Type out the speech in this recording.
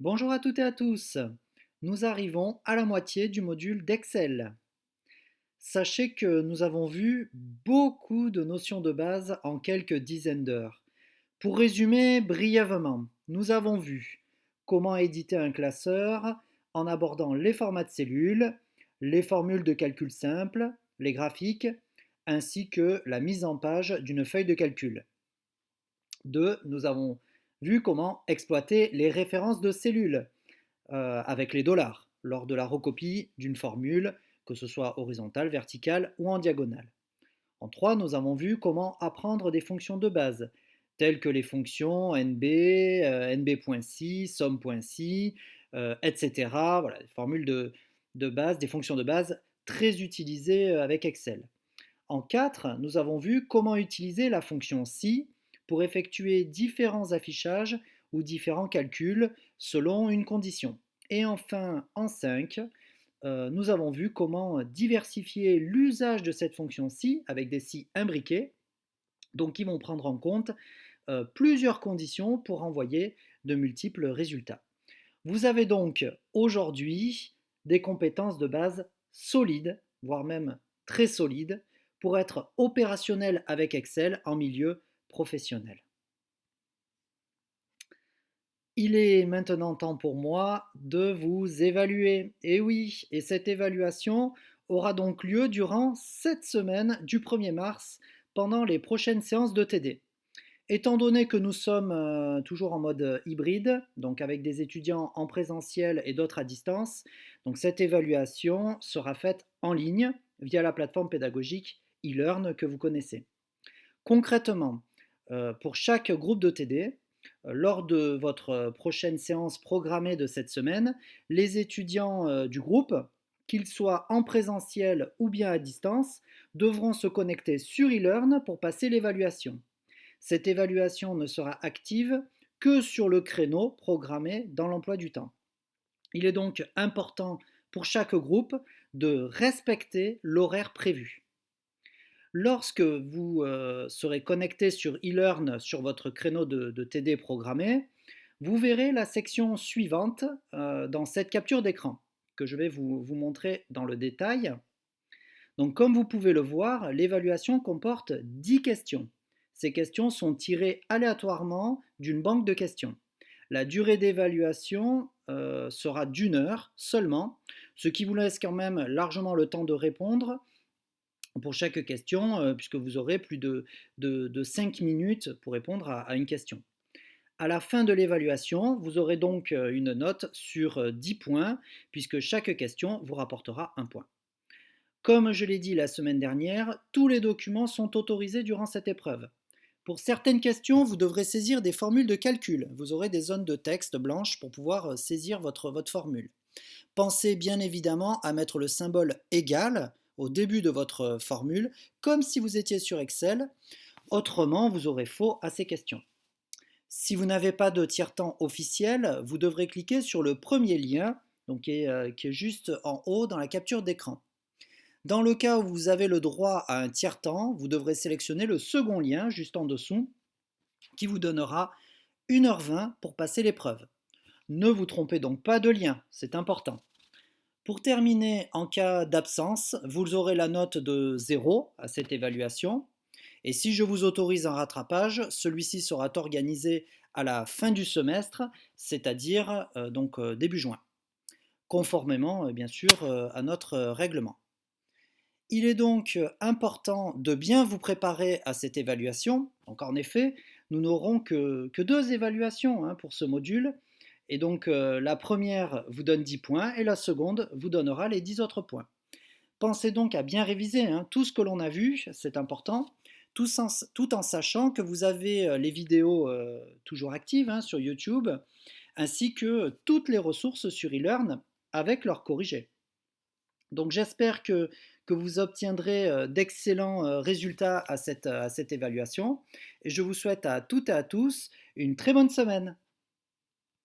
Bonjour à toutes et à tous. Nous arrivons à la moitié du module d'Excel. Sachez que nous avons vu beaucoup de notions de base en quelques dizaines d'heures. Pour résumer brièvement, nous avons vu comment éditer un classeur en abordant les formats de cellules, les formules de calcul simple, les graphiques, ainsi que la mise en page d'une feuille de calcul. 2. Nous avons vu comment exploiter les références de cellules avec les dollars lors de la recopie d'une formule, que ce soit horizontale, verticale ou en diagonale. En 3, nous avons vu comment apprendre des fonctions de base, telles que les fonctions NB, NB.si, somme.si, etc. Voilà, des formules de base, des fonctions de base très utilisées avec Excel. En 4, nous avons vu comment utiliser la fonction si pour effectuer différents affichages ou différents calculs selon une condition. Et enfin, en 5, nous avons vu comment diversifier l'usage de cette fonction si avec des si imbriqués, donc qui vont prendre en compte plusieurs conditions pour envoyer de multiples résultats. Vous avez donc aujourd'hui des compétences de base solides, voire même très solides, pour être opérationnel avec Excel en milieu professionnel. Il est maintenant temps pour moi de vous évaluer. Et oui, et cette évaluation aura donc lieu durant cette semaine du 1er mars pendant les prochaines séances de TD. Étant donné que nous sommes toujours en mode hybride, donc avec des étudiants en présentiel et d'autres à distance, donc cette évaluation sera faite en ligne via la plateforme pédagogique eLearn que vous connaissez. Concrètement, pour chaque groupe de TD, lors de votre prochaine séance programmée de cette semaine, les étudiants du groupe, qu'ils soient en présentiel ou bien à distance, devront se connecter sur eLearn pour passer l'évaluation. Cette évaluation ne sera active que sur le créneau programmé dans l'emploi du temps. Il est donc important pour chaque groupe de respecter l'horaire prévu. Lorsque vous serez connecté sur eLearn sur votre créneau de TD programmé, vous verrez la section suivante dans cette capture d'écran que je vais vous montrer dans le détail. Donc comme vous pouvez le voir, l'évaluation comporte 10 questions. Ces questions sont tirées aléatoirement d'une banque de questions. La durée d'évaluation sera d'une heure seulement, ce qui vous laisse quand même largement le temps de répondre pour chaque question, puisque vous aurez plus de 5 minutes pour répondre à une question. À la fin de l'évaluation, vous aurez donc une note sur 10 points, puisque chaque question vous rapportera un point. Comme je l'ai dit la semaine dernière, tous les documents sont autorisés durant cette épreuve. Pour certaines questions, vous devrez saisir des formules de calcul. Vous aurez des zones de texte blanches pour pouvoir saisir votre formule. Pensez bien évidemment à mettre le symbole égal au début de votre formule, comme si vous étiez sur Excel. Autrement, vous aurez faux à ces questions. Si vous n'avez pas de tiers-temps officiel, vous devrez cliquer sur le premier lien, donc qui est juste en haut dans la capture d'écran. Dans le cas où vous avez le droit à un tiers-temps, vous devrez sélectionner le second lien juste en dessous qui vous donnera 1h20 pour passer l'épreuve. Ne vous trompez donc pas de lien, c'est important. Pour terminer, en cas d'absence, vous aurez la note de 0 à cette évaluation. Et si je vous autorise un rattrapage, celui-ci sera organisé à la fin du semestre, c'est-à-dire début juin, conformément bien sûr à notre règlement. Il est donc important de bien vous préparer à cette évaluation. Donc en effet, nous n'aurons que deux évaluations pour ce module. Et donc la première vous donne 10 points et la seconde vous donnera les 10 autres points. Pensez donc à bien réviser tout ce que l'on a vu, c'est important, tout en sachant que vous avez les vidéos toujours actives sur YouTube, ainsi que toutes les ressources sur eLearn avec leurs corrigés. Donc j'espère que vous obtiendrez d'excellents résultats à cette évaluation et je vous souhaite à toutes et à tous une très bonne semaine.